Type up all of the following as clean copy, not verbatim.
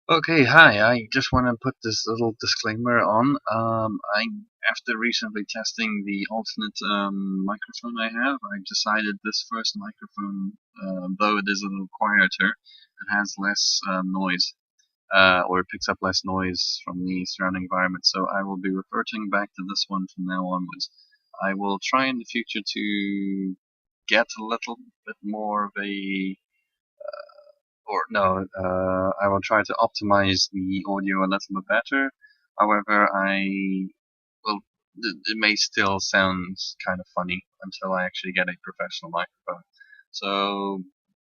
Okay, hi. I just want to put this little disclaimer on. After recently testing the alternate microphone I have, I decided this first microphone, though it is a little quieter, it has less noise, or it picks up less noise from the surrounding environment. So I will be reverting back to this one from now onwards. I will try in the future to get a little bit more of a or no, I will try to optimize the audio a little bit better. However, well, it may still sound kind of funny until I actually get a professional microphone. So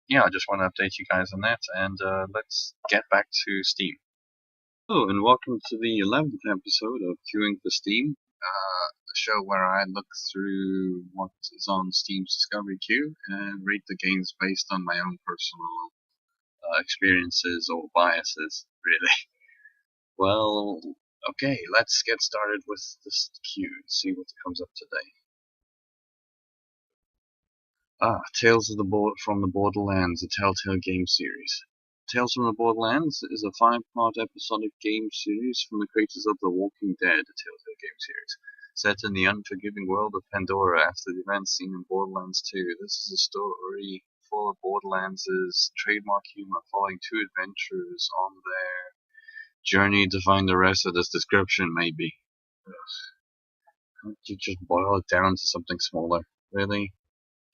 yeah, I just want to update you guys on that, and let's get back to Steam. Hello, and welcome to the 11th episode of Queuing for Steam, the show where I look through what is on Steam's Discovery queue and rate the games based on my own personal experiences or biases, really. Well, okay, let's get started with this queue and see what comes up today. Tales of the from the Borderlands, a Telltale game series. Tales from the Borderlands is a five-part episodic game series from the creators of The Walking Dead, a Telltale game series. Set in the unforgiving world of Pandora after the events seen in Borderlands 2, this is a story full of Borderlands' trademark humor, following two adventurers on their journey to find the rest of this description, maybe. Ugh. Can't you just boil it down to something smaller? Really?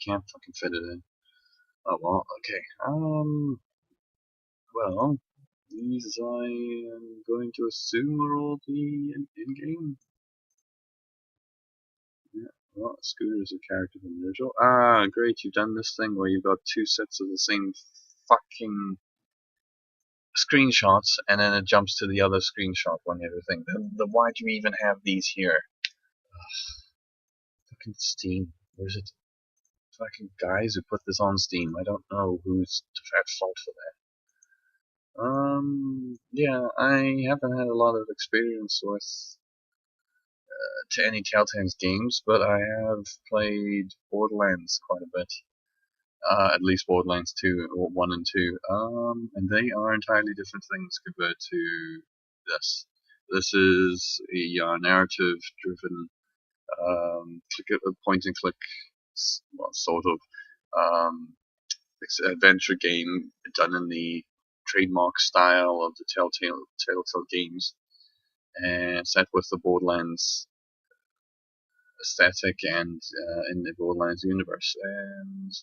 Can't fucking fit it in. Oh well, okay. Well, these I am going to assume are all the in-game. Yeah, well, Scooter is a character from the original. Great, you've done this thing where you've got two sets of the same fucking screenshots, and then it jumps to the other screenshot when everything. Why do you even have these here? Fucking Steam. Where's it? Fucking guys who put this on Steam. I don't know who's at fault for that. Yeah, I haven't had a lot of experience with to any Telltale's games, but I have played Borderlands quite a bit. At least Borderlands 2, or 1 and 2. And they are entirely different things compared to this. This is a narrative-driven point and click, well, sort of adventure game done in the trademark style of the Telltale games, and set with the Borderlands aesthetic and in the Borderlands universe. And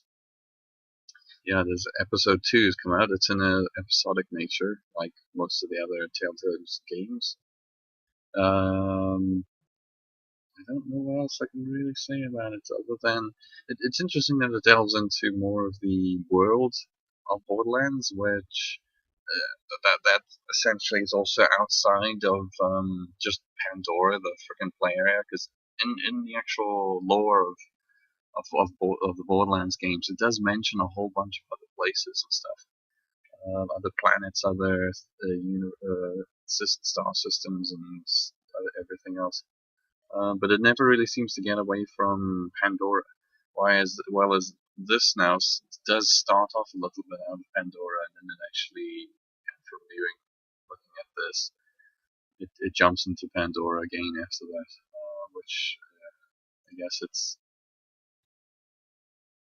yeah, there's episode 2 has come out. It's in an episodic nature, like most of the other Telltale games. Um, I don't know what else I can really say about it other than it's interesting that it delves into more of the world of Borderlands, which that essentially is also outside of just Pandora, the freaking play area, because in the actual lore of the Borderlands games, it does mention a whole bunch of other places and stuff, other planets, other star systems, and everything else. But it never really seems to get away from Pandora. Why, as well as this now does start off a little bit out of Pandora, and then it actually, from viewing, looking at this, it jumps into Pandora again after that, which I guess it's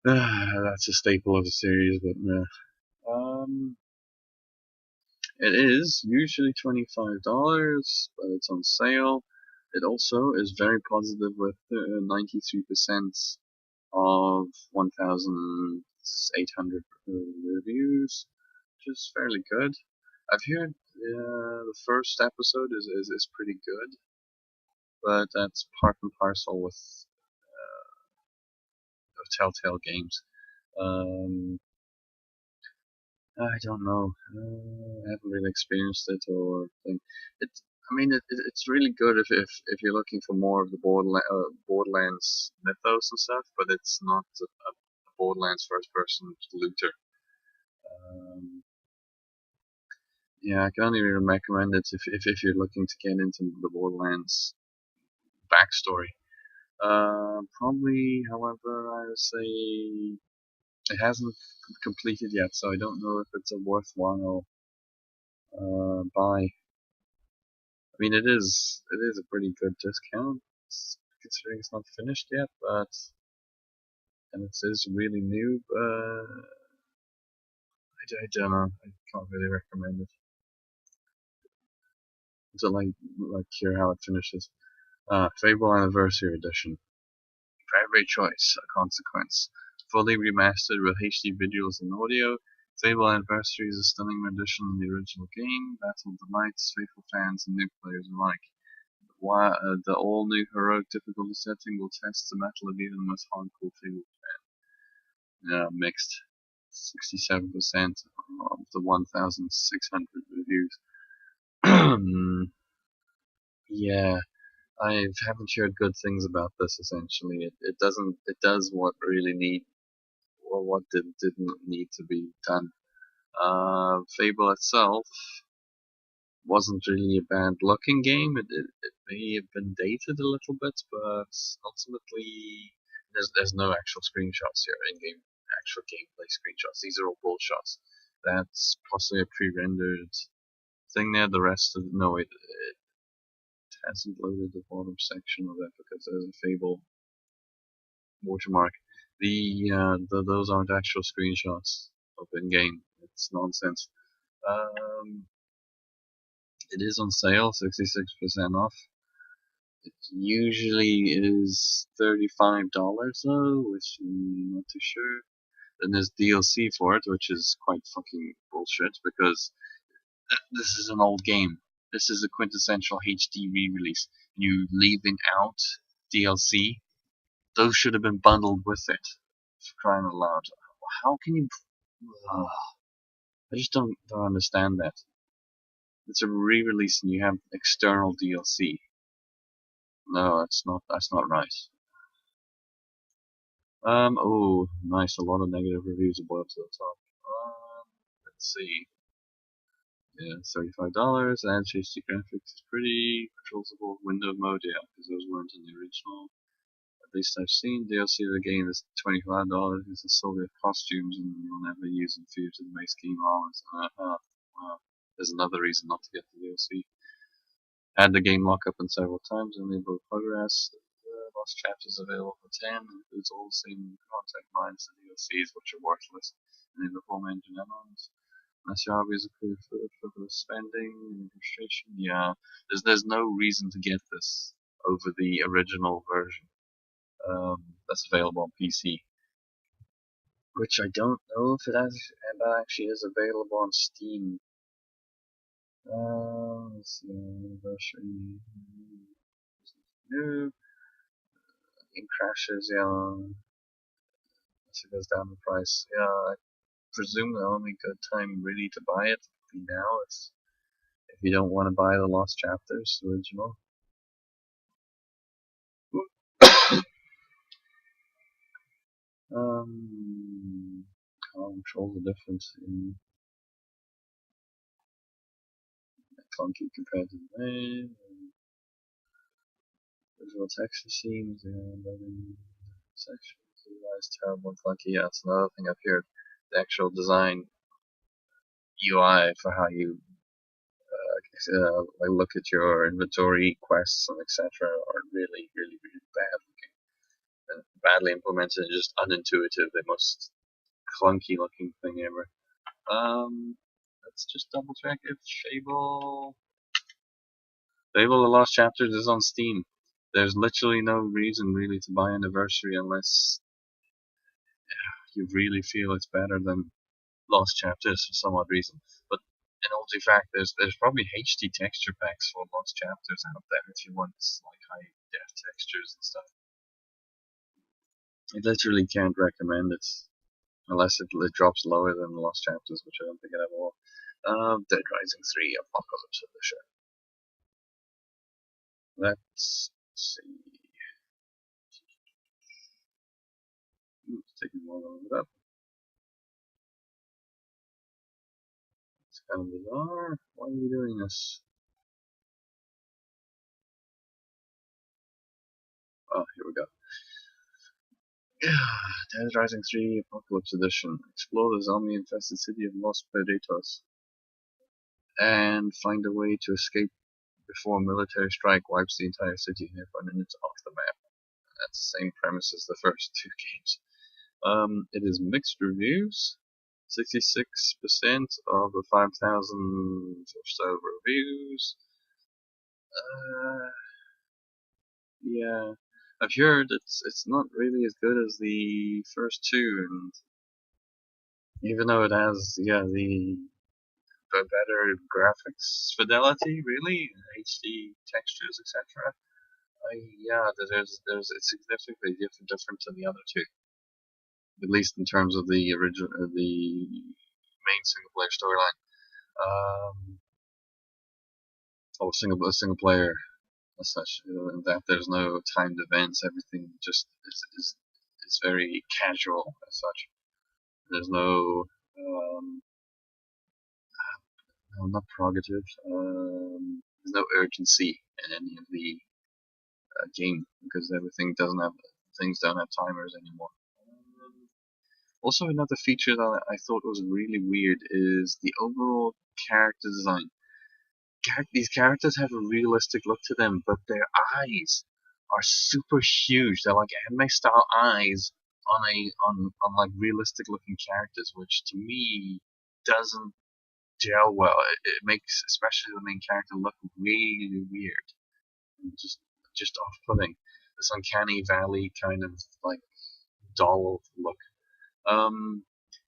that's a staple of the series. But it is usually $25, but it's on sale. It also is very positive with 93% of 1,800 reviews, which is fairly good. I've heard the first episode is pretty good, but that's part and parcel with Telltale games. Um, I don't know. I haven't really experienced it or think it. I mean, it's really good if you're looking for more of the Borderlands mythos and stuff, but it's not a Borderlands first-person looter. Um, yeah, I can only really recommend it if you're looking to get into the Borderlands backstory. Probably, however, I would say it hasn't completed yet, so I don't know if it's a worthwhile buy. I mean, it is a pretty good discount, considering it's not finished yet, but and it is really new. But I don't know. I can't really recommend it until I hear how it finishes. Fable Anniversary Edition. For every choice, a consequence. Fully remastered with HD visuals and audio, Fable Anniversary is a stunning rendition of the original game, battle delights faithful fans and new players alike. The all-new heroic difficulty setting will test the mettle of even the most hardcore Fable fan. Mixed. 67% of the 1,600 reviews. Yeah, I haven't heard good things about this. Essentially, it doesn't. It does what really need, or what didn't need to be done. Fable itself wasn't really a bad looking game. It may have been dated a little bit, but ultimately there's no actual screenshots here in game, actual gameplay screenshots. These are all bull shots. That's possibly a pre-rendered thing there. The rest of no, it hasn't loaded the bottom section of it because there's a Fable watermark. Those aren't actual screenshots of in game. It's nonsense. Um, it is on sale, 66% off. It usually is $35 though, which I'm not too sure. Then there's DLC for it, which is quite fucking bullshit because this is an old game. This is a quintessential HD re-release. You leaving out DLC, those should have been bundled with it. For crying out loud. How can you? I just don't understand that. It's a re-release and you have external DLC. No, that's not right. Oh, nice. A lot of negative reviews are boiled to the top. Let's see. Yeah, $35. Adds HD graphics is pretty. Controls of window mode, yeah, because those weren't in the original. At least I've seen. DLC of the game is $25. It's a Soviet costumes and you'll never use them for to the base game armors. Wow. There's another reason not to get the DLC. Had the game lock up in several times, enable progress. Lost chapters available for 10. Includes all the same content minus the DLCs, which are worthless. And the home engine add-ons. Unless your hobby is approved for spending and frustration. Yeah, there's no reason to get this over the original version. That's available on PC. Which I don't know if it actually is available on Steam. Let's see, anniversary. New. It crashes, yeah. As it goes down the price. Yeah, I presume the only good time really to buy it would be now if you don't want to buy the Lost Chapters original. Controls are different in clunky compared to the main. Visual texture scenes and sections. Is terrible and clunky. Yeah, it's another thing I've heard. The actual design UI for how you look at your inventory quests and etc. are really, really, really bad looking and badly implemented and just unintuitive. The most clunky looking thing ever. Let's just double check if Fable The Lost Chapters is on Steam. There's literally no reason really to buy Anniversary unless you really feel it's better than Lost Chapters for some odd reason. But in all due fact, there's probably HD texture packs for Lost Chapters out there if you want like high def textures and stuff. I literally can't recommend it unless it drops lower than Lost Chapters, which I don't think it ever will. Dead Rising 3 Apocalypse Edition. Let's see. It's taking a while to load it up. It's kind of bizarre. Why are you doing this? Oh, here we go. Dead Rising 3 Apocalypse Edition. Explore the zombie-infested city of Los Perditos. and find a way to escape before a military strike wipes the entire city and everyone it's off the map. That's the same premise as the first two games. It is mixed reviews. 66% of the 5,000 or so reviews. Yeah, I've heard it's not really as good as the first two, and even though it has the better graphics fidelity, really HD textures, etc. There's it's significantly different to the other two, at least in terms of the original the main single player storyline. Single player as such, that there's no timed events, everything just is very casual as such. There's no, not prerogative, there's no urgency in any of the game because things don't have timers anymore. Also, another feature that I thought was really weird is the overall character design. These characters have a realistic look to them, but their eyes are super huge. They're like anime style eyes on like realistic looking characters, which to me doesn't gel well. It makes especially the main character look really weird, and just off putting. This uncanny valley kind of like doll look.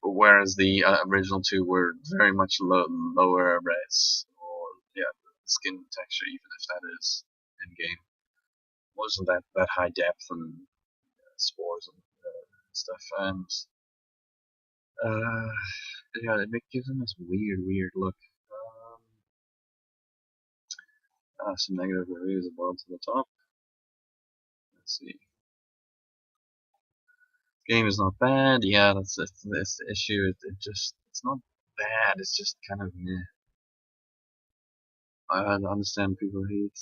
Whereas the original two were very much lower res, or skin texture, even if that is in game, wasn't that high depth and spores and stuff, and it gives them this weird look. Some negative reviews above to the top. Let's see. Game is not bad. Yeah, that's the issue. It's not bad. It's just kind of meh. I understand people hate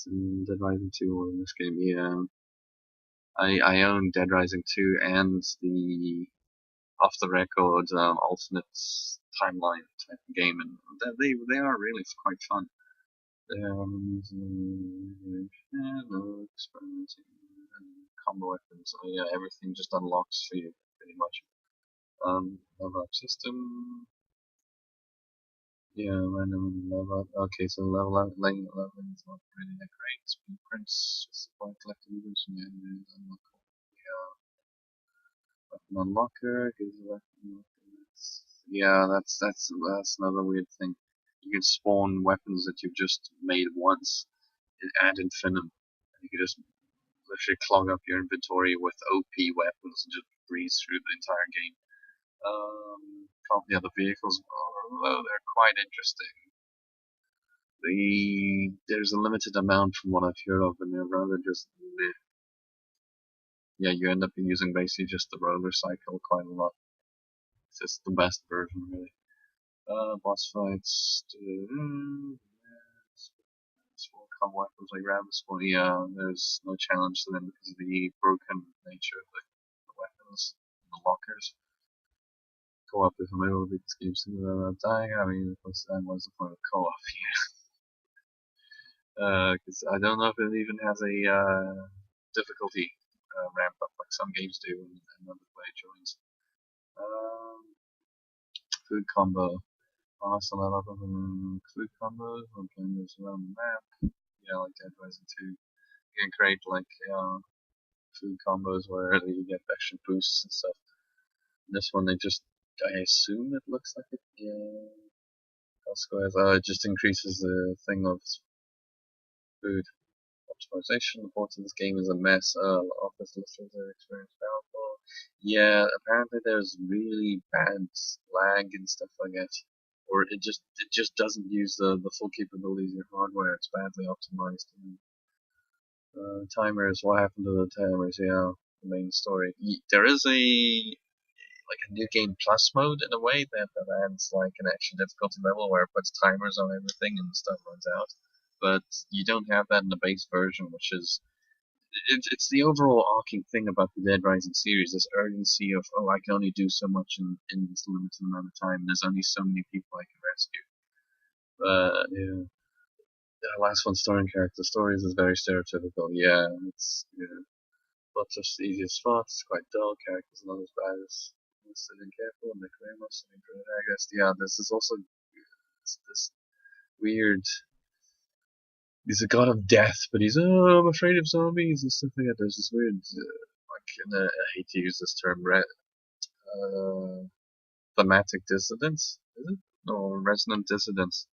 Dead Rising 2 more than this game. Yeah, I own Dead Rising 2 and the off the record alternate timeline type of game, and they are really quite fun. Experimenting combo weapons. So yeah, everything just unlocks for you pretty much. Level up system. Yeah, random level up. Okay, so level up, lane leveling is not really that great. Blueprints, just by collecting items from the enemies, unlock. Yeah, weapon unlocker gives you weapon. Yeah, that's another weird thing. You can spawn weapons that you've just made once ad infinitum. And you can just literally clog up your inventory with OP weapons and just breeze through the entire game. The vehicles, although they're quite interesting, there's a limited amount from what I've heard of, and they're rather just meh. Yeah, you end up using basically just the roller cycle quite a lot. It's just the best version, really. Boss fights. Come weapons like rabbits. Well, yeah, there's no challenge to them because of the broken nature of the weapons, the lockers. Co-op is familiar with these games dying. I mean, what's the point of co-op here? Because I don't know if it even has a difficulty ramp up like some games do when another player joins. Food combo. Also, a lot of food combos. I'm playing this around the map. Yeah, like Dead Rising 2. You can create like food combos where you get extra boosts and stuff. This one, I assume it looks like it. Yeah. It just increases the thing of food optimization. The port of this game is a mess. Office listings are experienced powerful. Yeah, apparently there's really bad lag and stuff like that. Or it just doesn't use the full capabilities of your hardware. It's badly optimized. Timers. What happened to the timers? Yeah, the main story. There is a new game plus mode in a way that adds like an extra difficulty level where it puts timers on everything and stuff runs out. But you don't have that in the base version, which is it's the overall arcing thing about the Dead Rising series, this urgency of I can only do so much in this limited amount of time, and there's only so many people I can rescue. Yeah. The last one, story and character. Stories is very stereotypical. Yeah, it's lots of easy spots, quite dull. Characters not as bad as sitting careful and the career must be good. I guess. Yeah, this is also this weird. He's a god of death, but he's I'm afraid of zombies and stuff like that. There's this weird, I hate to use this term, uh, thematic dissonance. Is it? No, resonant dissonance.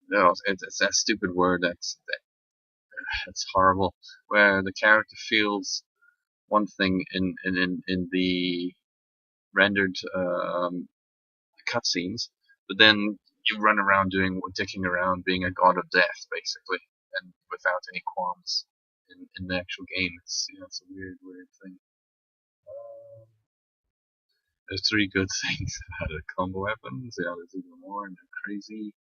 No, it's that stupid word that's horrible. Where the character feels one thing in the rendered cutscenes, but then you run around dicking around, being a god of death, basically, and without any qualms in the actual game. It's a weird thing. Um, there's three good things about it: combo weapons. Yeah, there's even more, and they're crazy.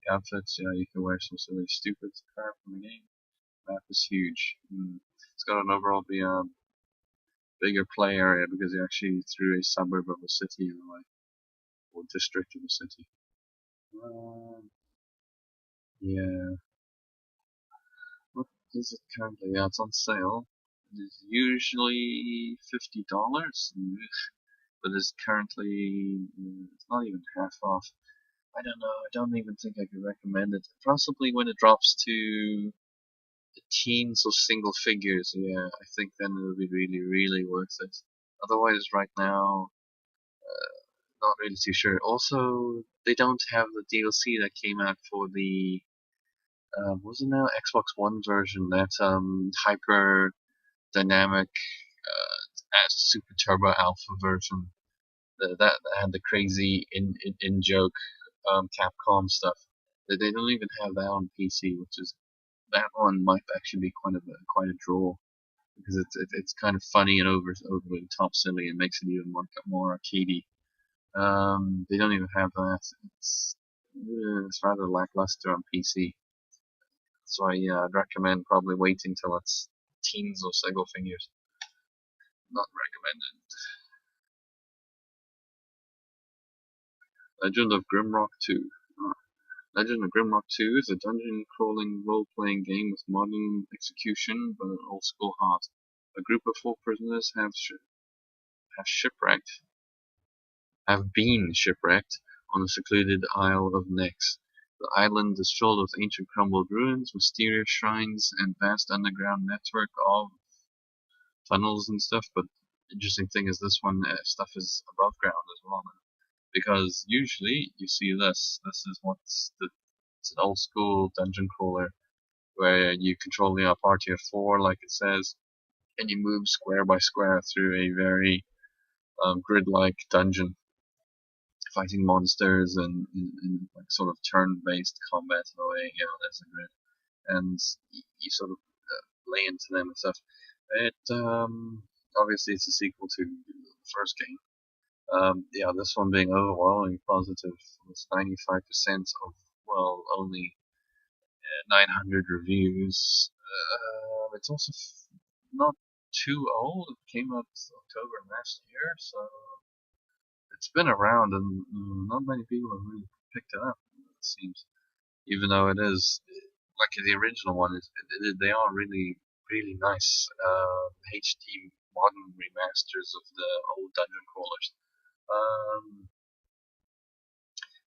The outfits. Yeah, you can wear some really stupid crap in the game. Map is huge. It's got an overall bigger play area because you actually threw a suburb of a city in a way, or district of a city. Um, yeah. What is it currently? Yeah, it's on sale. It is usually $50, but it's currently it's not even half off. I don't know. I don't even think I could recommend it. Possibly when it drops to the teens or single figures. Yeah, I think then it'll be really worth it. Otherwise, right now, not really too sure. Also, they don't have the DLC that came out for the was it now Xbox One version, that hyper dynamic super turbo alpha version that had the crazy in joke Capcom stuff. They don't even have that on PC, which is that one might actually be quite a draw because it's kind of funny and over the top silly and makes it even more arcadey. They don't even have that. It's rather lackluster on PC. So yeah, I'd recommend probably waiting till it's teens or single figures. Not recommended. Legend of Grimrock 2. Legend of Grimrock 2 is a dungeon-crawling role-playing game with modern execution but an old-school heart. A group of four prisoners shipwrecked, have been shipwrecked on a secluded Isle of Nyx. The island is filled with ancient crumbled ruins, mysterious shrines, and vast underground network of tunnels and stuff. But interesting thing is this one stuff is above ground as well now. Because usually you see this. This is it's an old school dungeon crawler where you control a party of four, like it says, and you move square by square through a very grid-like dungeon, fighting monsters and like sort of turn-based combat in a way. There's a grid, and you sort of lay into them and stuff. It obviously it's a sequel to the first game. Yeah, this one being overwhelmingly positive, with 95% of only 900 reviews. It's also not too old. It came out October last year, so it's been around, and not many people have really picked it up. It seems, even though it is like the original one, they are really nice HD modern remasters of the old dungeon crawlers. Um,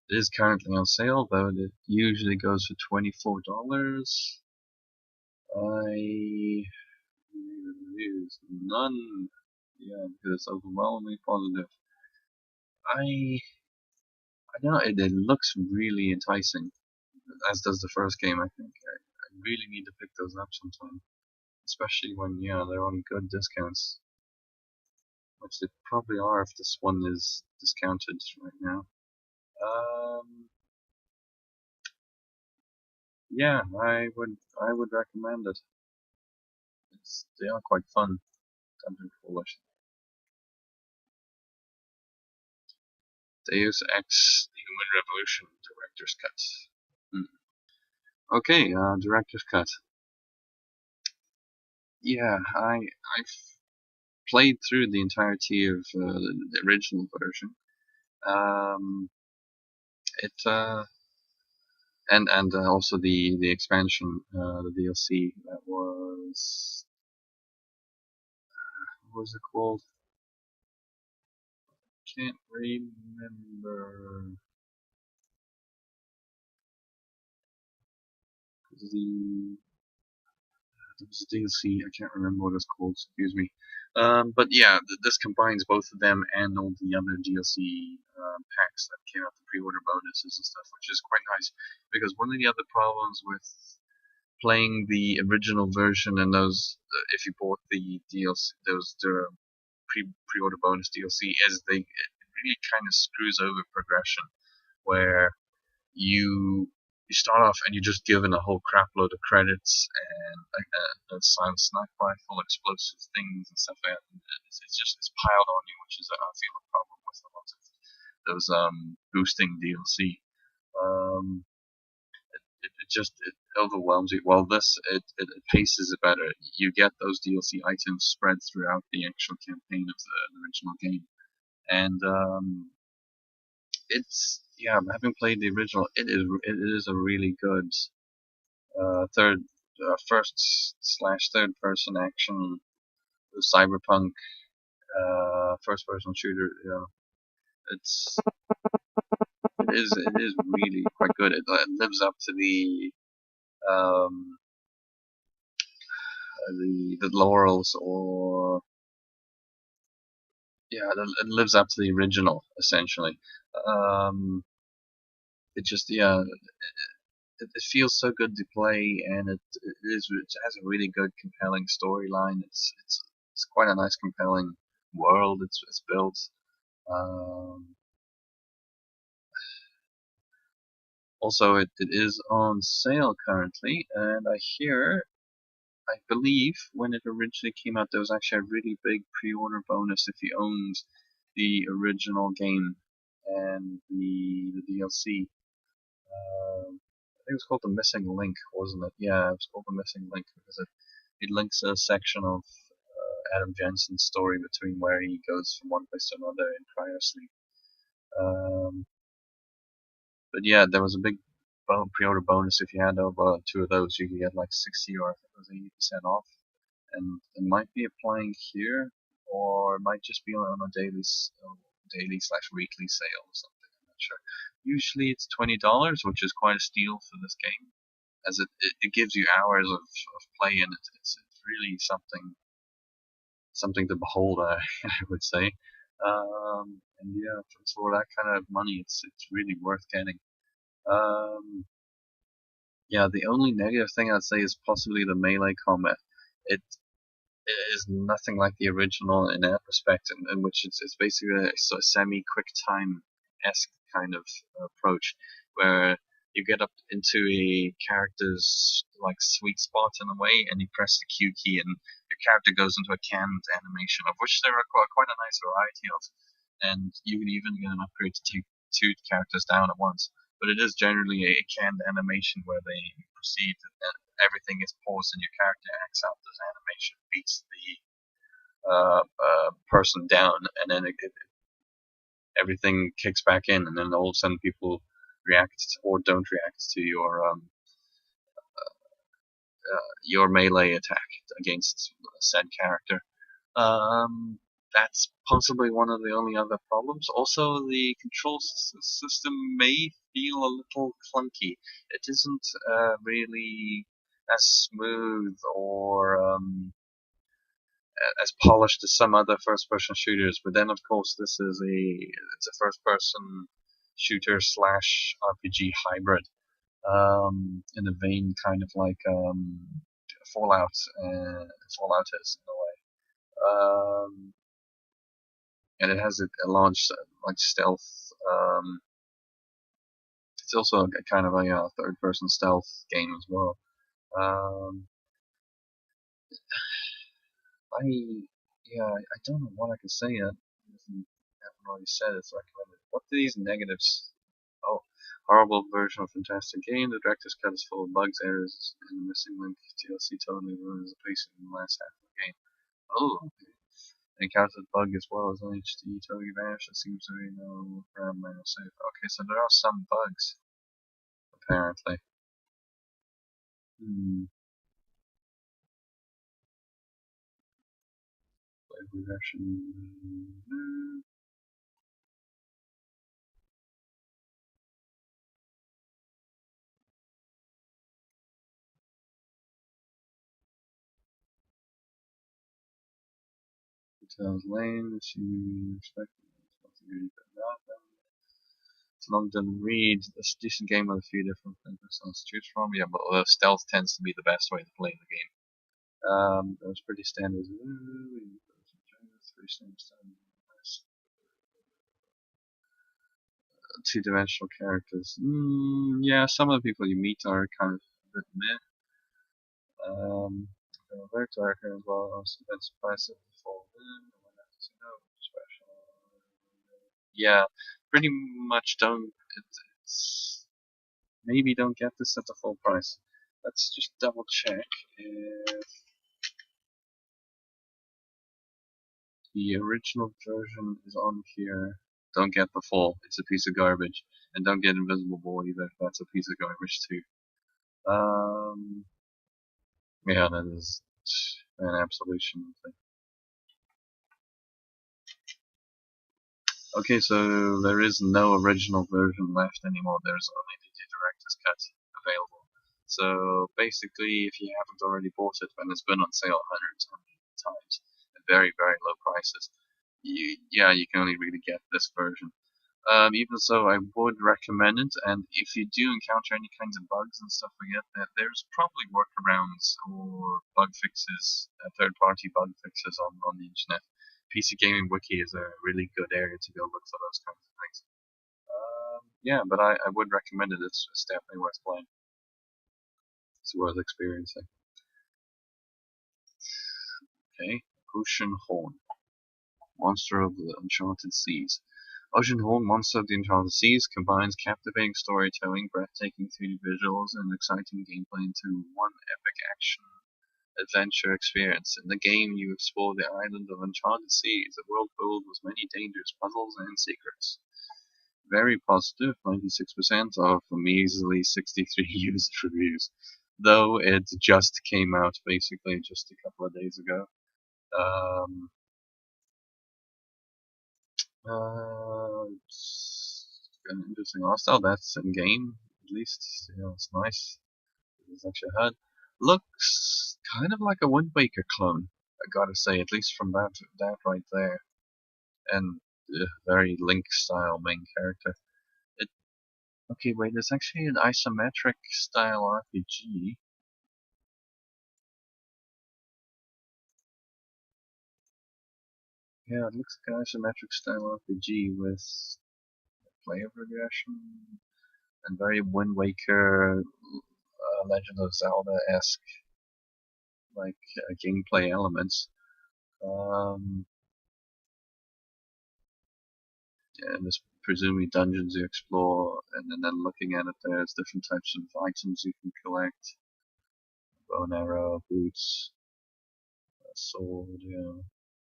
it is currently on sale, though it usually goes for $24. I reviews none. Yeah, because it's overwhelmingly positive. I I don't know. It looks really enticing, as does the first game. I think I really need to pick those up sometime, especially when they're on good discounts, which they probably are if this one is discounted right now. Um, yeah, I would recommend it. They are quite fun. Dungeon crawlers. Deus Ex: The Human Revolution Director's Cut. Okay, Director's Cut. Yeah, I've played through the entirety of the original version. Um, it and also the expansion, the DLC that was, what was it called? Can't remember. The There was a DLC. I can't remember what it's called. Excuse me. But yeah, this combines both of them and all the other DLC packs that came out, the pre-order bonuses and stuff, which is quite nice. Because one of the other problems with playing the original version and those, if you bought the DLC, the pre-order bonus DLC, is it really kind of screws over progression, where you you start off and you're just given a whole crap load of credits and like a silent sniper rifle, explosive things and stuff like that. And it's piled on you, which is I feel a problem with a lot of those boosting DLC. Um, it just it overwhelms you. Well, it paces it better. You get those DLC items spread throughout the actual campaign of the original game, and it's yeah. Having played the original, it is a really good third first slash third person action cyberpunk first person shooter. It's it is really quite good. It lives up to um, the laurels, or yeah, it lives up to the original essentially. Um, it just yeah, it feels so good to play, and it has a really good, compelling storyline. It's quite a nice, compelling world it's built. Um, Also, it is on sale currently, and I believe when it originally came out, there was actually a really big pre-order bonus if you owned the original game and the DLC. I think it was called the Missing Link, wasn't it? Yeah, it was called the Missing Link because it links a section of Adam Jensen's story between where he goes from one place to another in cryosleep. Um, but yeah, there was a big pre-order bonus. If you had over two of those, you could get like 60 or I think it was 80% off. And it might be applying here, or it might just be on a daily slash weekly sale or something. I'm not sure. Usually it's $20, which is quite a steal for this game, as it gives you hours of play, and it's really something to behold. I would say. And yeah, for that kind of money, it's really worth getting. Um, yeah, the only negative thing I'd say is possibly the melee combat. It is nothing like the original in that respect, in which it's basically a sort of semi-quick time esque kind of approach, where you get up into a character's like sweet spot in a way, and you press the Q key, and your character goes into a canned animation, of which there are quite a nice variety of, and you can even get an upgrade to take two characters down at once. But it is generally a canned animation where they proceed, and everything is paused, and your character acts out this animation, beats the person down, and then everything kicks back in, and then all of a sudden people react or don't react to your melee attack against said character. Um, that's possibly one of the only other problems. Also, the control system may feel a little clunky. It isn't really as smooth or as polished as some other first-person shooters. But then, of course, it's a first-person shooter slash RPG hybrid, in a vein kind of like Fallout. Fallout is in a way. And it has a launch like stealth. It's also a kind of a third-person stealth game as well. Um, I I don't know what I can say. If you haven't already said it's recommended. What are these negatives? Oh, horrible version of fantastic game. The director's cut is full of bugs, errors, and the missing link DLC totally ruins the pacing in the last half of the game. Oh, okay. Encountered bug as well as an HD totally vanished. It seems to be no around manual save. Okay, so there are some bugs apparently. Play version. 2000 lane, you expect it's long done read. It's a decent game with a few different things to choose from. Yeah, but although stealth tends to be the best way to play the game. That was pretty standard. Two-dimensional characters. Yeah, some of the people you meet are kind of a bit meh. Very dark as well. Also, been surprised before. Special. Yeah, pretty much don't. It's maybe don't get this at the full price. Let's just double check if the original version is on here. Don't get the full. It's a piece of garbage. And don't get Invisible Ball either. That's a piece of garbage too. Yeah, that is an absolution thing. Okay, so there is no original version left anymore. There's only the director's cut available. So basically, if you haven't already bought it when it's been on sale hundreds of times at very, very low prices, you can only really get this version. Even so, I would recommend it, and if you do encounter any kinds of bugs and stuff like that, there's probably workarounds or bug fixes, third-party bug fixes on the internet. PC Gaming Wiki is a really good area to go look for those kinds of things. Yeah, but I would recommend it. It's definitely worth playing. It's worth experiencing. Okay, Oceanhorn, Monster of the Uncharted Seas. Oceanhorn, Monster of the Enchanted Seas combines captivating storytelling, breathtaking 3D visuals, and exciting gameplay into one epic action adventure experience. In the game, you explore the island of Uncharted Seas, a world filled with many dangers, puzzles, and secrets. Very positive, 96% of measly 63 user reviews. Though it just came out basically just a couple of days ago. It's an interesting art style. That's in game, at least. It's nice. It's actually a HUD. Looks kind of like a Wind Waker clone. I gotta say, at least from that right there, and very Link style main character. It okay. Wait, it's actually an isometric style RPG. Yeah, it looks like an isometric style RPG with player progression and very Wind Waker, Legend of Zelda-esque like gameplay elements. Um, and there's presumably dungeons you explore, and then looking at it, there's different types of items you can collect: bow and arrow, boots, a sword.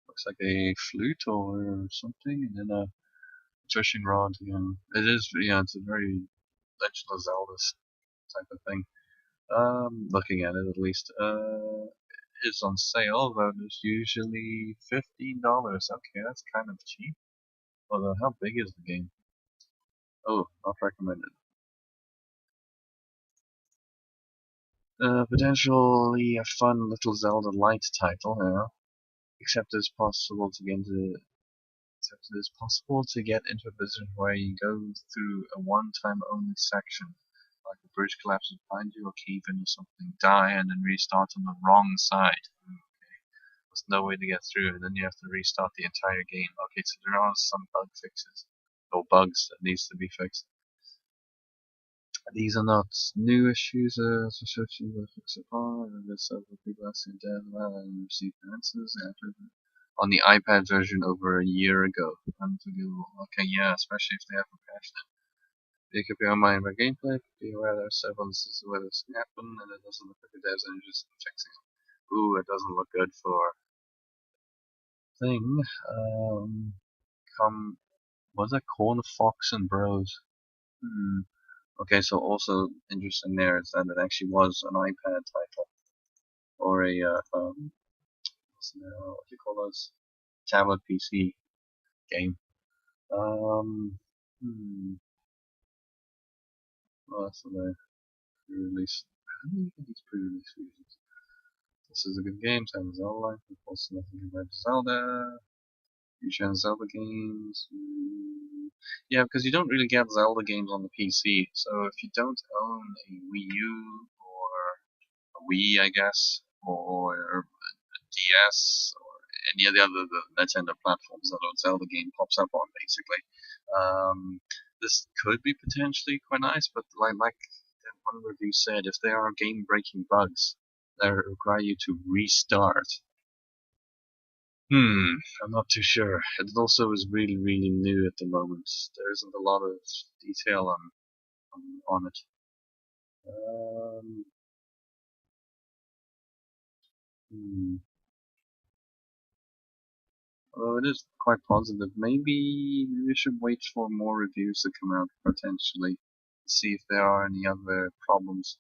Looks like a flute or something, and then a fishing rod. It is. It's a very Legend of Zelda type of thing. Looking at it at least. Is on sale, though it's usually $15. Okay, that's kind of cheap. Although, how big is the game? Oh, not recommended. Potentially a fun little Zelda light title, Except it's possible to get into except it is possible to get into a position where you go through a one-time only section, like a bridge collapses behind you or cave in or something, die and then restart on the wrong side. There's no way to get through, and then you have to restart the entire game. Okay, so there are some bug fixes or bugs that needs to be fixed. These are not new issues, associated with fix upon, and there's several people asking dev and received answers after on the iPad version over a year ago. Okay, yeah, especially if they have a patch then. You could be on mind by gameplay, be aware there are several instances where this can happen, and it doesn't look like the devs are interested in fixing it. Ooh, it doesn't look good for thing. Come, was it Corn Fox and Bros? Hmm. Okay, so also interesting there is that it actually was an iPad title or a what do you call those, tablet PC game. Um, hmm, what else are there? Pre-release. How do you get these pre-release versions? This is a good game. Time Zelda Life. Also nothing compared to Zelda. Future Zelda games. Yeah, because you don't really get Zelda games on the PC. So if you don't own a Wii U or a Wii, I guess, or a DS or any of the other Nintendo platforms that a Zelda game pops up on, basically, this could be potentially quite nice. But like one review said, if there are game-breaking bugs that require you to restart, I'm not too sure. It also is really, really new at the moment. There isn't a lot of detail on it. Um, hmm. Although it is quite positive. Maybe we should wait for more reviews to come out potentially. See if there are any other problems.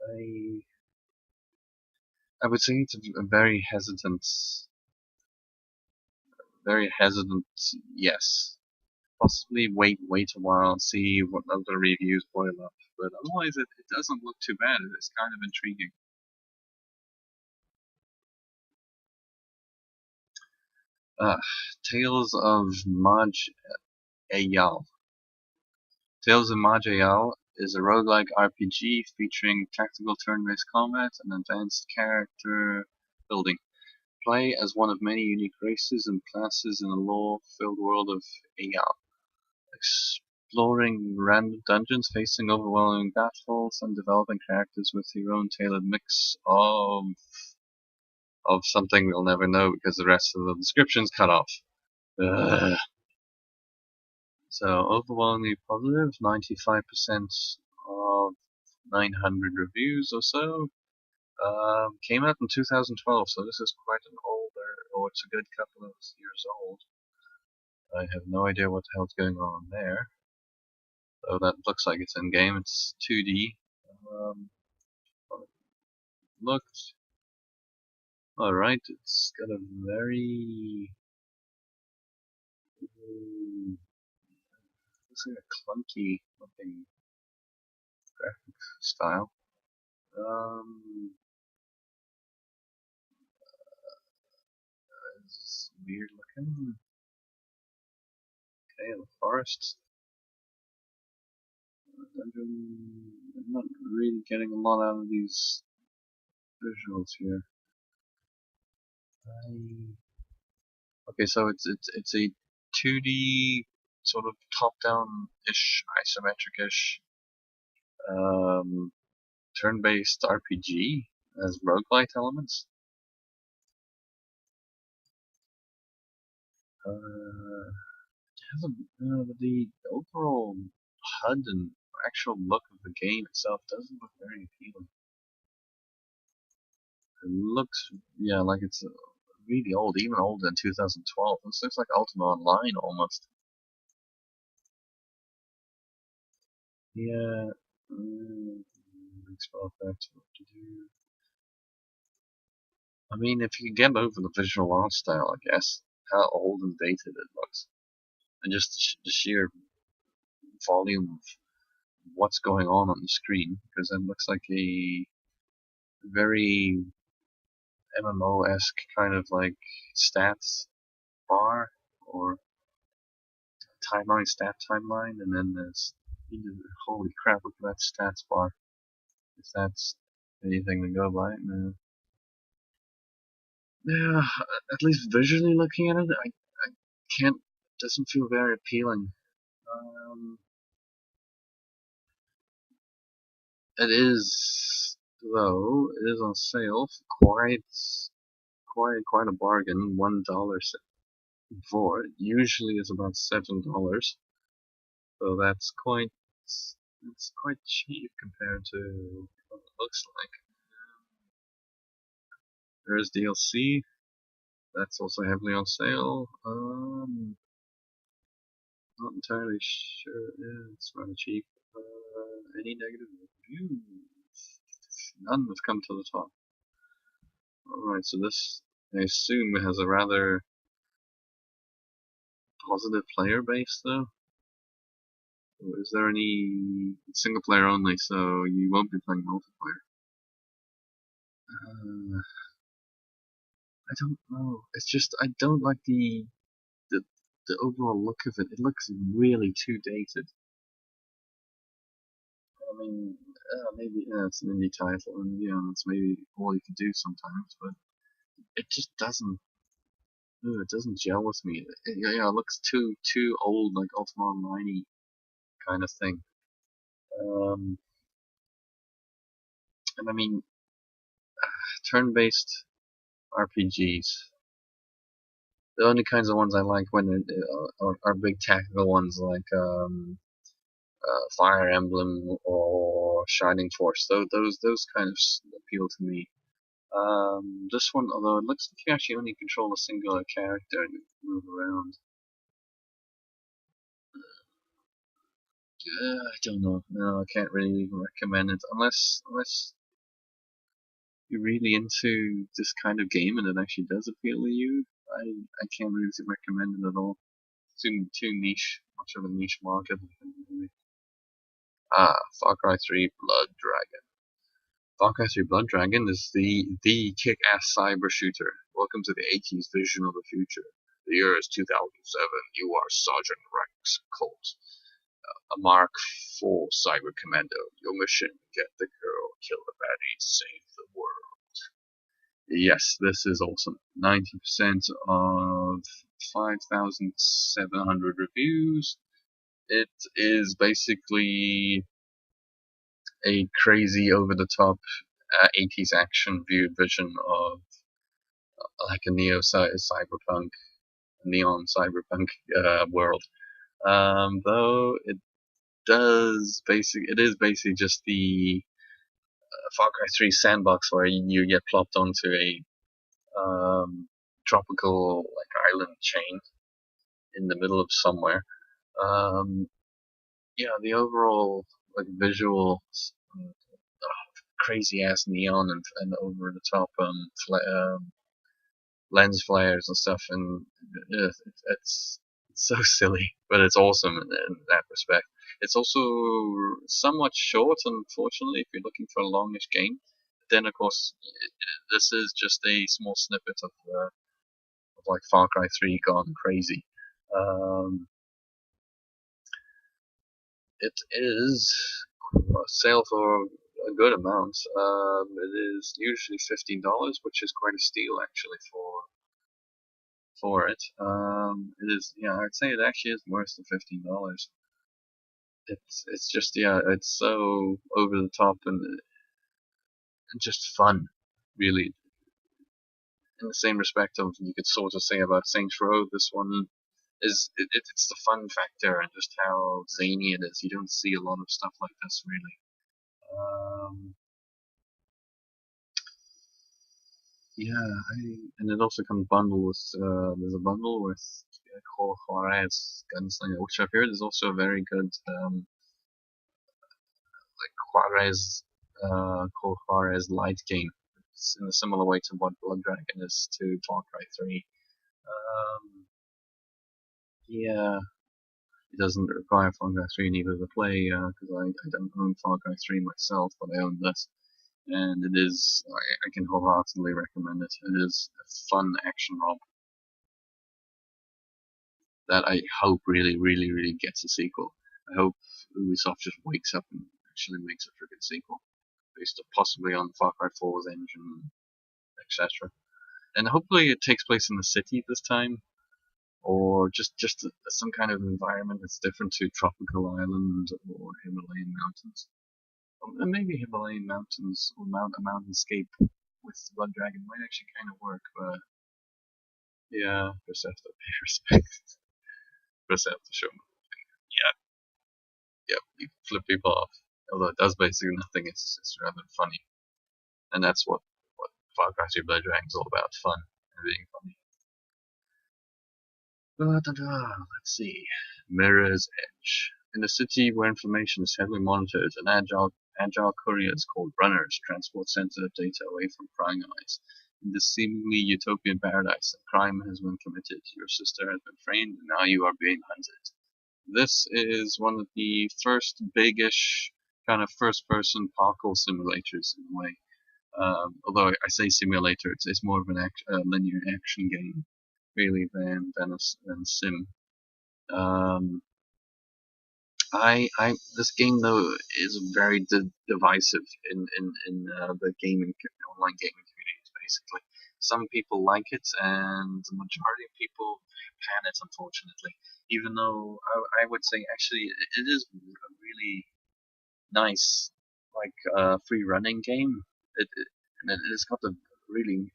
I I would say it's a very hesitant yes. Possibly wait a while and see what other reviews boil up. But otherwise, it doesn't look too bad. It's kind of intriguing. Uh, Tales of Maj'Eyal. Tales of Maj'Eyal is a roguelike RPG featuring tactical turn-based combat and advanced character building. Play as one of many unique races and classes in a lore-filled world of Eyal, exploring random dungeons, facing overwhelming battles, and developing characters with your own tailored mix of something we'll never know because the rest of the description's cut off. Ugh. So overwhelmingly positive, 95% of 900 reviews or so. Came out in 2012, so this is quite an older, or it's a good couple of years old. I have no idea what the hell's going on there. So that looks like it's in game. It's 2D. Um, looked alright. It's got a very looks like a clunky looking graphic style. Um, it's weird looking. Okay, the forest. Dungeon. I'm not really getting a lot out of these visuals here. Okay, so it's a 2D sort of top-down-ish, isometric-ish, um, turn-based RPG as roguelite elements. The overall HUD and actual look of the game itself doesn't look very appealing. It looks, yeah, like it's really old, even older than 2012. This looks like Ultima Online almost. Yeah. Expel effects, what to do. I mean, if you can get over the visual art style, I guess, how old and dated it looks, and just the sheer volume of what's going on the screen, because it looks like a very MMO-esque kind of like stats bar or stat timeline, and then there's holy crap, look at that stats bar. If that's anything to go by. No. Yeah, at least visually looking at it, I can't. Doesn't feel very appealing. Um, it is though. It is on sale for quite a bargain. $1 for it. Usually is about $7, so it's quite cheap compared to what it looks like. There is DLC. That's also heavily on sale. Not entirely sure. Yeah, it's rather cheap. Any negative reviews? None have come to the top. Alright, so this, I assume, has a rather positive player base, though. Is there any single player only, so you won't be playing multiplayer? I don't know. It's just I don't like the the overall look of it. It looks really too dated. I mean, maybe it's an indie title, and it's maybe all you can do sometimes, but it just doesn't. It doesn't gel with me. It looks too old, like Ultima Online kind of thing. Um, and I mean, turn-based RPGs. The only kinds of ones I like when are big tactical ones like Fire Emblem or Shining Force. Those kind of appeal to me. This one, although it looks like you actually only control a singular character and move around. I don't know. No, I can't really recommend it unless you're really into this kind of game and it actually does appeal to you. I can't really recommend it at all. Too niche, much of a niche market. Far Cry 3 Blood Dragon. Far Cry 3 Blood Dragon is the kick-ass cyber shooter. Welcome to the 80s vision of the future. The year is 2007. You are Sergeant Rex Colt, a Mark IV cyber commando. Your mission: get the girl, kill the baddie, save the world. Yes, this is awesome. 90% of 5,700 reviews. It is basically a crazy, over-the-top 80s action vision of like a neon cyberpunk world. Though it is basically just the Far Cry 3 sandbox where you get plopped onto a tropical like island chain in the middle of somewhere. The overall like visual crazy ass neon and over the top lens flares and stuff, and it's so silly, but it's awesome in that respect. It's also somewhat short, unfortunately, if you're looking for a longish game. Then, of course, this is just a small snippet of like Far Cry 3 gone crazy. It is a sale for a good amount. It is usually $15, which is quite a steal actually for it. It is, I'd say it actually is worth the $15. It's just, it's so over the top and just fun, really. In the same respect of you could sort of say about Saints Row, this one is it's the fun factor and just how zany it is. You don't see a lot of stuff like this really. And it also comes bundled with there's a bundle with Juarez Gunslinger, which I've heard is also a very good like Juarez light game. It's in a similar way to what Blood Dragon is to Far Cry 3. It doesn't require Far Cry 3 neither to play because I don't own Far Cry 3 myself, but I own this. And it is, I can wholeheartedly recommend it. It is a fun action romp that I hope really, really, really gets a sequel. I hope Ubisoft just wakes up and actually makes a freaking sequel based possibly on Far Cry 4's engine, etc. And hopefully it takes place in the city this time, or just some kind of environment that's different to tropical island or Himalayan mountains. And maybe Himalayan mountains or a mountainscape with Blood Dragon might actually kind of work, but just have to pay respect. Just have to show them. You flip people off. Although it does basically nothing, it's rather funny, and that's what Far Cry 3 Blood Dragon is all about: fun and being funny. Let's see. Mirror's Edge. In a city where information is heavily monitored, an agile couriers called runners transport sensitive data away from prying eyes. In this seemingly utopian paradise, a crime has been committed. Your sister has been framed, and now you are being hunted. This is one of the first big-ish kind of first-person parkour simulators in a way. Although I say simulator, it's more of an linear action game really than sim. Um, this game though is very divisive in the online gaming communities. Basically, some people like it, and the majority of people pan it. Unfortunately, even though I would say actually it is a really nice free running game. And it's got a really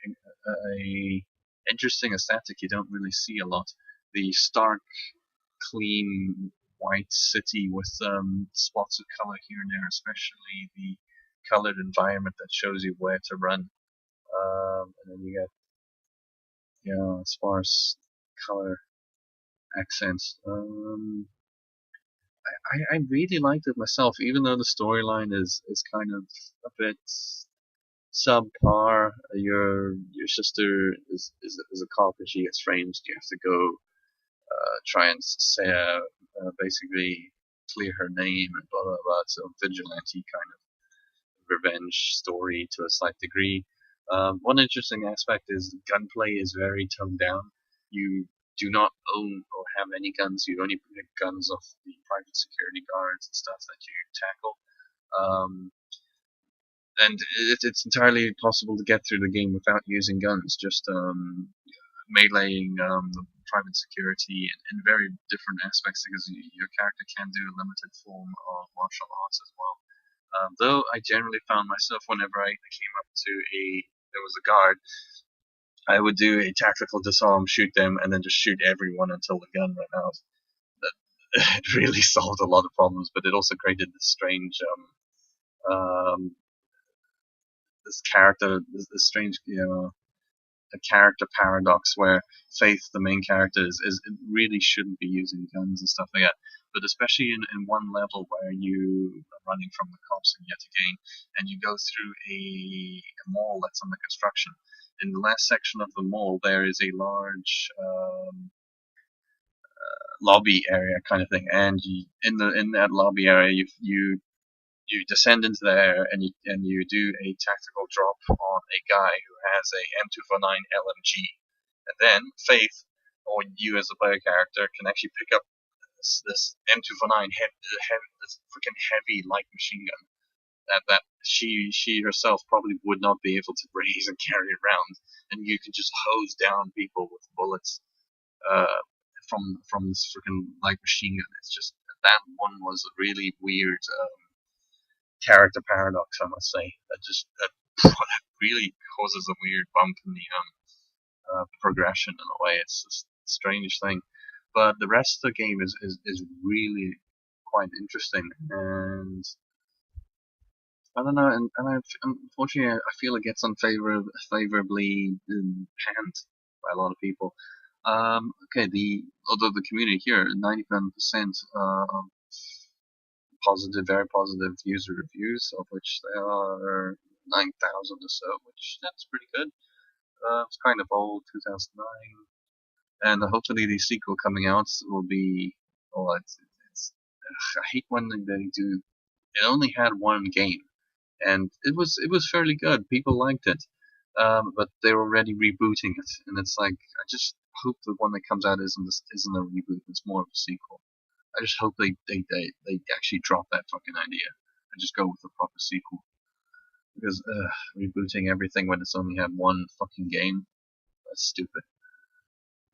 a interesting aesthetic you don't really see a lot. The stark clean white city with spots of color here and there, especially the colored environment that shows you where to run. And then you get sparse color accents. I really liked it myself, even though the storyline is kind of a bit subpar. Your sister is a cop and she gets framed. You have to go try and say basically clear her name and blah blah blah. So vigilante kind of revenge story to a slight degree. One interesting aspect is gunplay is very toned down. You do not own or have any guns. You only pick guns off the private security guards and stuff that you tackle. Um, and it's entirely possible to get through the game without using guns. Just meleeing the private security in very different aspects because your character can do a limited form of martial arts as well. Though I generally found myself whenever I came up to there was a guard, I would do a tactical disarm, shoot them, and then just shoot everyone until the gun ran out. That it really solved a lot of problems, but it also created this strange this character, this strange a character paradox where Faith, the main character, is really shouldn't be using guns and stuff like that. But especially in one level where you are running from the cops and yet again, and you go through a mall that's under construction. In the last section of the mall, there is a large lobby area kind of thing, and in that lobby area, you descend into the air and you do a tactical drop on a guy who has a M249 LMG, and then Faith or you as a player character can actually pick up this M249 this freaking heavy light machine gun that she herself probably would not be able to raise and carry around, and you can just hose down people with bullets uh, from this freaking light machine gun. It's just that one was a really weird. Character paradox, I must say. That really causes a weird bump in the progression in a way. It's just a strange thing, but the rest of the game is really quite interesting, and I don't know, unfortunately I feel it gets unfavorably panned by a lot of people. Okay, although the community here, 91% positive, very positive user reviews, of which there are 9,000 or so, which that's pretty good. It's kind of old, 2009, and hopefully the sequel coming out will be. Oh, I hate when they do. It only had one game, and it was fairly good. People liked it, but they're already rebooting it, and it's like I just hope the one that comes out isn't a reboot. It's more of a sequel. I just hope they actually drop that fucking idea and just go with a proper sequel. Because rebooting everything when it's only had one fucking game, that's stupid.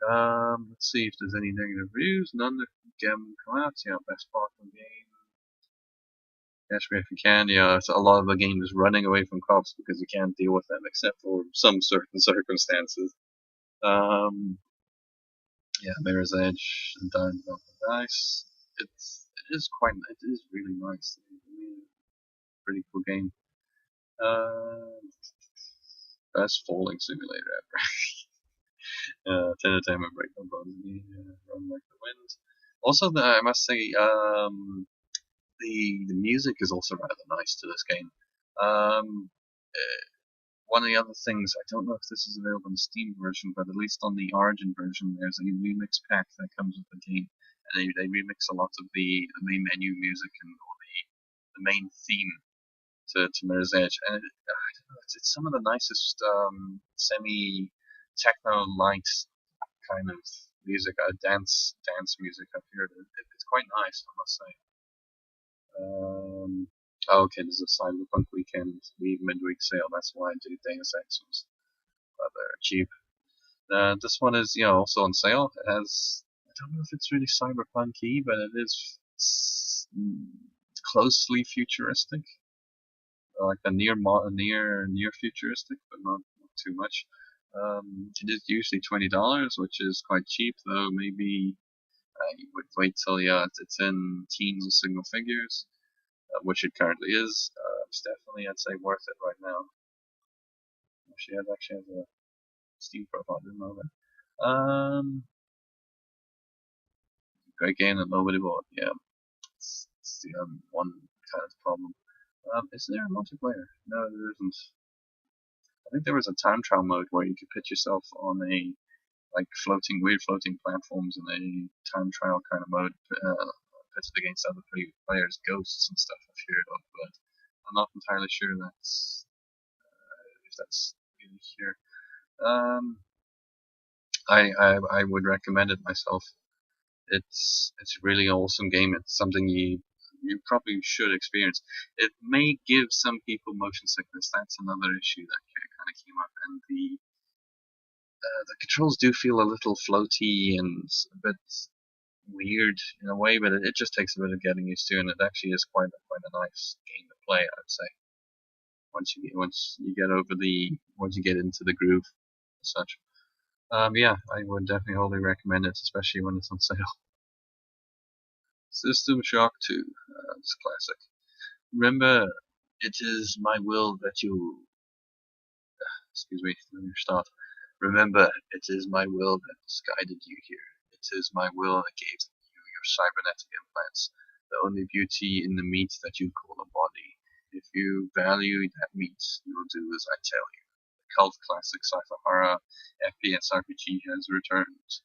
Let's see if there's any negative reviews. None that game come out. Yeah, best part of the game. Catch me if you can. Yeah, a lot of the game is running away from cops because you can't deal with them except for some certain circumstances. Yeah, Mirror's Edge and Dice. It is really nice. Pretty cool game. Best falling simulator ever. 10 out of 10 break on Run Like the Wind. Also, I must say, the music is also rather nice to this game. Um, One of the other things, I don't know if this is available on the Steam version, but at least on the Origin version, there's a remix pack that comes with the game, and they remix a lot of the main menu music and all the main theme to Mirror's Edge, and I don't know, it's some of the nicest semi techno light kind of music, dance music I've heard. It's quite nice, I must say. Oh, okay, there's a Cyberpunk weekend, the midweek sale. That's why I do Deus Ex was rather cheap. This one is, also on sale. It has, I don't know if it's really cyberpunk-y, but it is closely futuristic, like a near futuristic, but not too much. It is usually $20, which is quite cheap, though. Maybe you would wait till it's in teens or single figures, which it currently is. It's definitely, I'd say, worth it right now. She actually has a Steam profile. I didn't know that. Great game that nobody bought. Yeah, it's the one kind of problem. Is there a multiplayer? No, there isn't. I think there was a time trial mode where you could put yourself on a like weird floating platforms in a time trial kind of mode, pitted against other players, ghosts and stuff I've heard of, but I'm not entirely sure if that's really here. Um, I would recommend it myself. It's a really awesome game. It's something you probably should experience. It may give some people motion sickness. That's another issue that kind of came up, and the controls do feel a little floaty and a bit weird in a way, but it just takes a bit of getting used to, and it actually is quite a nice game to play, I'd say. Once you get into the groove, as such. Yeah, I would definitely wholly recommend it, especially when it's on sale. System Shock 2, it's classic. Remember, it is my will that you. Excuse me, let me start. Remember, it is my will that has guided you here. It is my will that gave you your cybernetic implants, the only beauty in the meat that you call a body. If you value that meat, you will do as I tell you. The cult classic sci-fi horror FPS RPG has returned.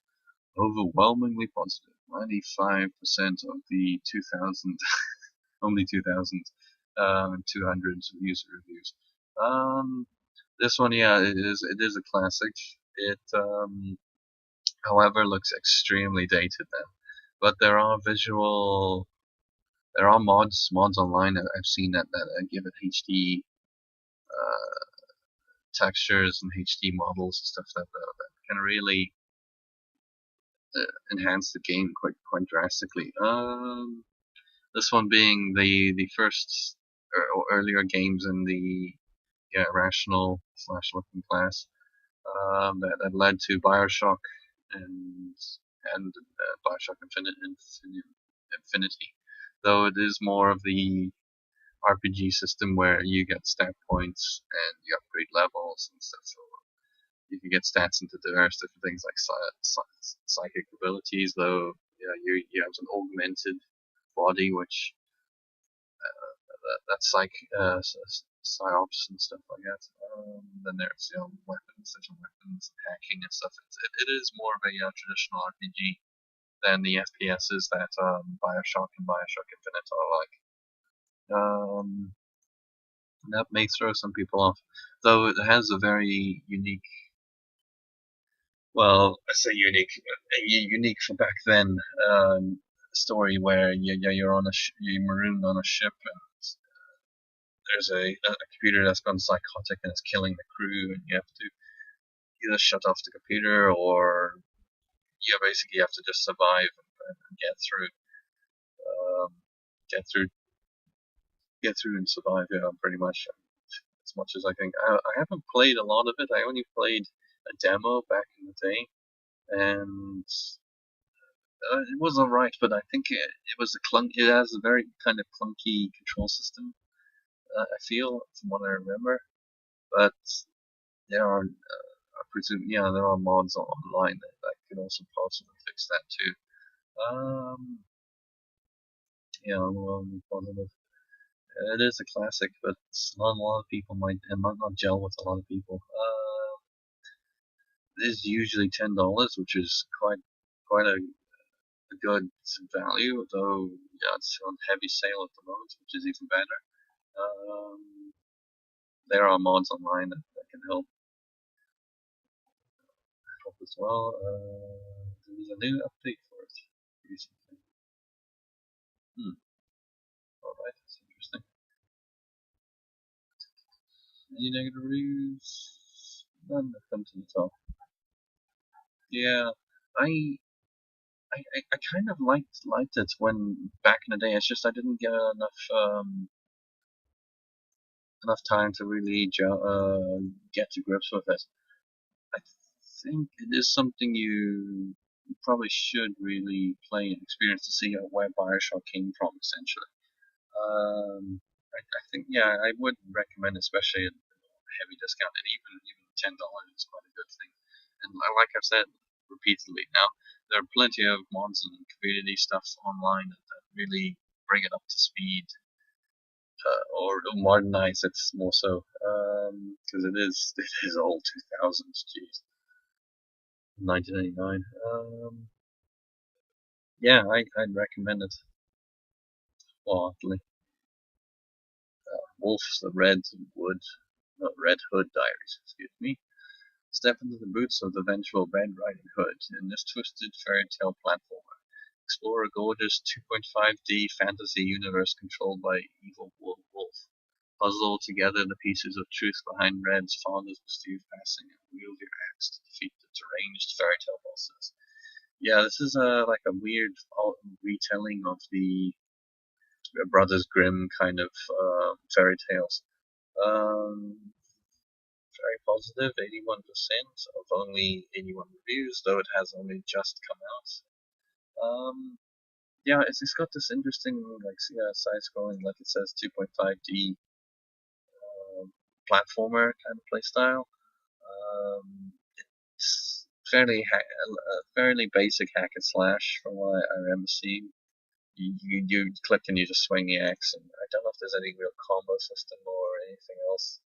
Overwhelmingly positive. 95% of the 2,000, only 2,200 user reviews. This one, yeah, it is a classic. It, however, looks extremely dated now. But there are mods online that I've seen that give it HD textures and HD models and stuff that can really enhance the game quite drastically. This one being the first or earlier games in the rational / looking class that led to Bioshock and Bioshock Infinity. Though it is more of the RPG system where you get stat points and you upgrade levels and stuff. So you can get stats into diverse different things like psychic abilities. Though you have an augmented body, which that's like psyops and stuff like that. Then there's weapons, different weapons, hacking and stuff. It is more of a traditional RPG than the FPSs that Bioshock and Bioshock Infinite are like. That may throw some people off, though it has a very unique. Well, I say unique for back then. Story where you're marooned on a ship and there's a computer that's gone psychotic and it's killing the crew, and you have to either shut off the computer or basically you have to just survive and get through, um, get through, get through and survive. Yeah, pretty much as much as I think. I haven't played a lot of it. I only played a demo back in the day, and it was alright. But I think it was It has a very kind of clunky control system. I feel from what I remember, but there are, I presume, there are mods online that could also possibly fix that too. Yeah, well, positive. It is a classic, but not a lot of people might not gel with a lot of people. It is usually $10, which is quite a good value, though yeah, it's on heavy sale at the moment, which is even better. Um, there are mods online that can help as well. There's a new update for it recently. Alright, that's interesting. Any negative reviews? None that come to the top. Yeah, I I kind of liked it when back in the day. It's just I didn't get enough time to really get to grips with it. I think it is something you probably should really play and experience to see where Bioshock came from, essentially. I think yeah, I would recommend, especially at a heavy discount, and even $10 is quite a good thing. And like I've said repeatedly, now there are plenty of mods and community stuff online that really bring it up to speed, or modernize it more so, because it is old 2000s, jeez, 1999. Yeah, I'd recommend it wholeheartedly. Wolf's the Red Hood Diaries, excuse me. Step into the boots of the vengeful Red Riding Hood in this twisted fairy tale platformer. Explore a gorgeous 2.5D fantasy universe controlled by evil Wolf. Puzzle together the pieces of truth behind Red's father's mysterious passing and wield your axe to defeat the deranged fairy tale bosses. Yeah, this is like a weird retelling of the Brothers Grimm kind of fairy tales. Um, Very positive, 81% of only 81 reviews, though it has only just come out. Yeah, it's got this interesting like side-scrolling, like it says, 2.5D platformer kind of playstyle. It's fairly basic hack and slash from what I remember seeing. You click and you just swing the axe, and I don't know if there's any real combo system or anything else.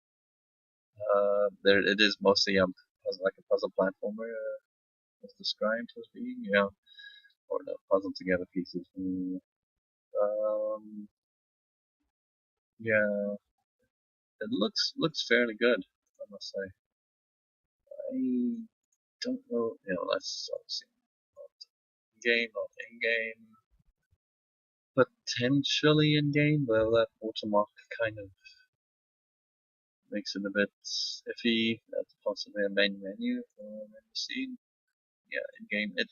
There it is mostly like a puzzle platformer, was described as being, yeah, or no, puzzle together pieces. Yeah, it looks fairly good, I must say. I don't know, let's see. Not in game, potentially in game, but that watermark kind of makes it a bit iffy. That's possibly a main menu scene. Yeah, in game, that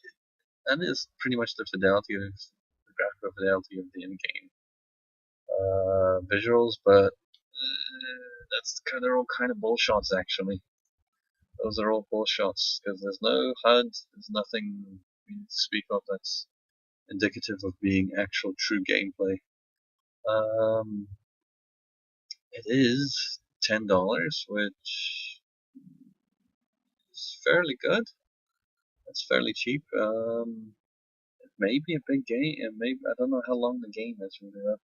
is pretty much the graphical fidelity of the in-game visuals, but that's they're all kind of bull shots actually. Those are all bull shots because there's no HUD, there's nothing we need to speak of that's indicative of being actual true gameplay. Um, it is $10, which is fairly good. It's fairly cheap. It may be a big game, and maybe I don't know how long the game is really.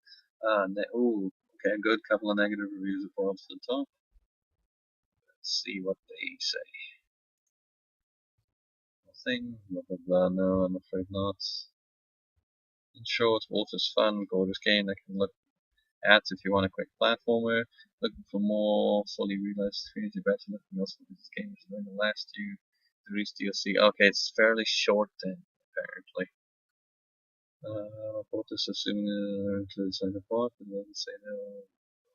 Ooh, okay, a good couple of negative reviews before up to the top. Let's see what they say. Nothing, blah blah blah. No, I'm afraid not. In short, Wolf is fun, gorgeous game that can look at if you want a quick platformer. Looking for more fully realized experience, you better looking elsewhere because this game is going to last you the release DLC. Okay, it's fairly short then, apparently. I bought this assuming it includes the second part, and then say they'll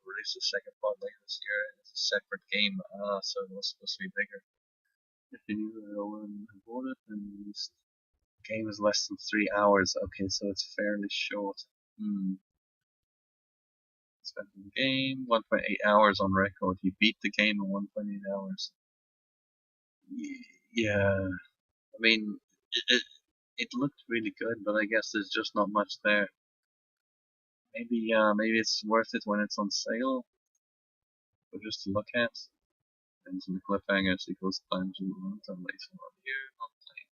release the second part later this year. It's a separate game, so it was supposed to be bigger. If you knew that one had bought it, then this game is less than 3 hours. Okay, so it's fairly short. Spent in the game, 1.8 hours on record. You beat the game in 1.8 hours. Yeah, I mean, it looked really good, but I guess there's just not much there. Maybe it's worth it when it's on sale, or just to look at. And the cliffhanger sequels planned to run later on here. Not playing.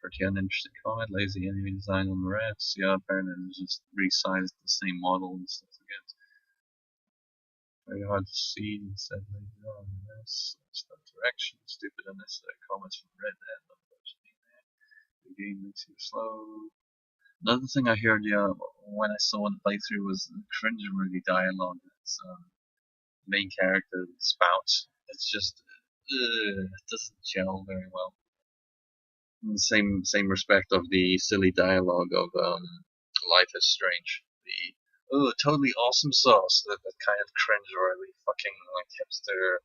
Pretty uninteresting comment. Lazy enemy design on the rest. Yeah, apparently it's just resized the same model and stuff again. Very hard to see, said later on. Yes, that's no direction. Stupid unnecessary comments from Red Hat, unfortunately. The game makes you slow. Another thing I heard when I saw one playthrough was the cringeworthy dialogue. That's main character spouts. It's just it doesn't gel very well. In the same respect of the silly dialogue of Life is Strange. The totally awesome sauce. That kind of cringeworthy fucking like hipster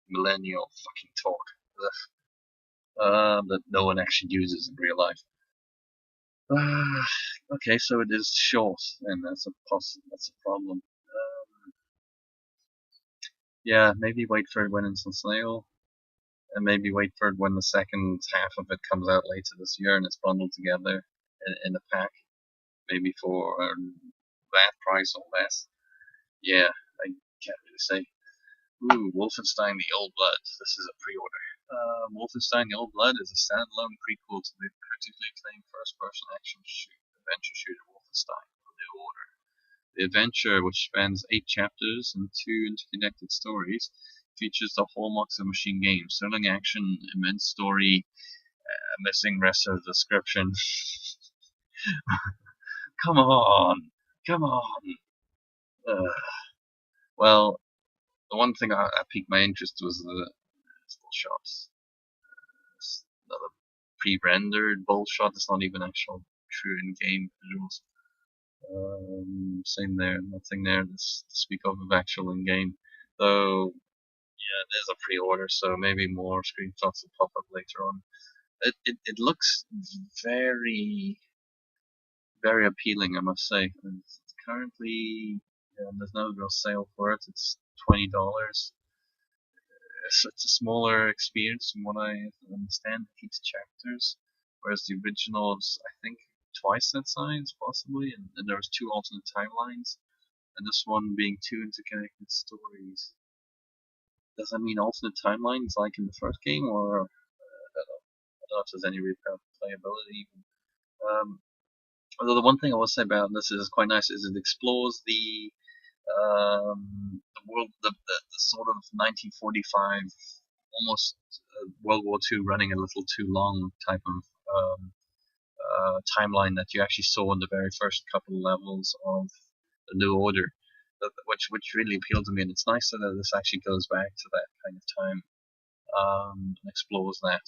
millennial fucking talk. That no one actually uses in real life. Okay, so it is short, and that's a problem. Yeah, maybe wait for it when it's on sale, and maybe wait for it when the second half of it comes out later this year and it's bundled together in a pack, maybe for that price or less. Yeah, I can't really say. Ooh, Wolfenstein: The Old Blood. This is a pre-order. Wolfenstein: The Old Blood is a standalone prequel to the critically acclaimed first-person adventure shooter Wolfenstein: The New Order. The adventure, which spans 8 chapters and 2 interconnected stories, features the hallmarks of machine games: thrilling action, immense story, missing rest of the description. Come on, come on. Well, the one thing I piqued my interest was the still shots. Another pre-rendered bull shot. It's not even actual true in-game visuals. Same there, nothing there to speak of actual in-game. Though, yeah, there's a pre-order, so maybe more screenshots will pop up later on. It looks very, very appealing, I must say. It's currently, there's no real sale for it. It's $20. It's a smaller experience from what I understand, 8 chapters, whereas the original is, I think, twice that size, possibly, and there was 2 alternate timelines, and this one being 2 interconnected stories. Does that mean alternate timelines like in the first game, or I don't know if there's any replayability? Although the one thing I will say about this is quite nice is it explores the world, the sort of 1945, almost World War II running a little too long type of timeline that you actually saw in the very first couple of levels of the New Order, which really appealed to me. And it's nice that this actually goes back to that kind of time and explores that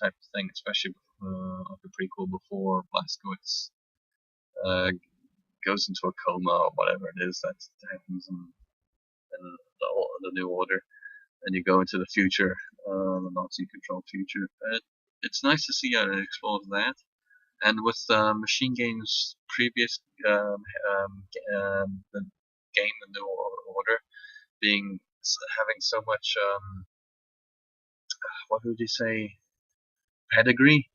type of thing, especially with like a prequel before Blazkowicz goes into a coma or whatever it is that happens in the New Order, and you go into the future, the Nazi-controlled future. It's nice to see how it explores that, and with Machine Games' previous the game, The New Order, being having so much what would you say, pedigree?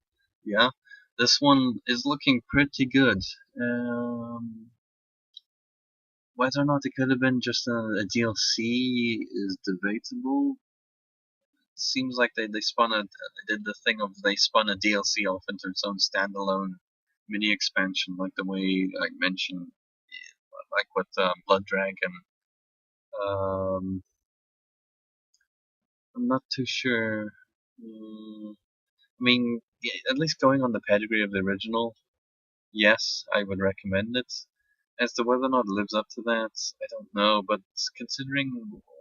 Yeah, this one is looking pretty good. Whether or not it could have been just a DLC is debatable. It seems like they did the thing of they spun a DLC off into its own standalone mini expansion, like the way I mentioned, like with Blood Dragon. I'm not too sure. I mean, at least going on the pedigree of the original, yes, I would recommend it. As to whether or not it lives up to that, I don't know. But considering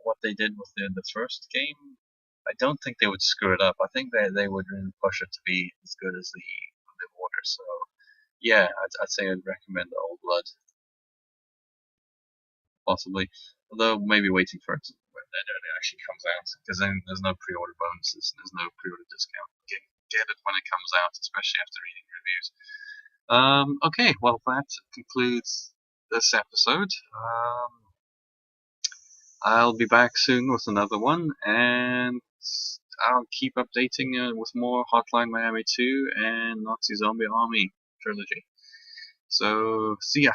what they did with the first game, I don't think they would screw it up. I think they would really push it to be as good as the Order. So, yeah, I'd say I'd recommend the Old Blood, possibly. Although maybe waiting for it when it actually comes out, because then there's no pre-order bonuses, and there's no pre-order discount. Get it when it comes out, especially after reading reviews. Okay, well that concludes this episode. I'll be back soon with another one, and I'll keep updating with more Hotline Miami 2 and Nazi Zombie Army trilogy. So, see ya.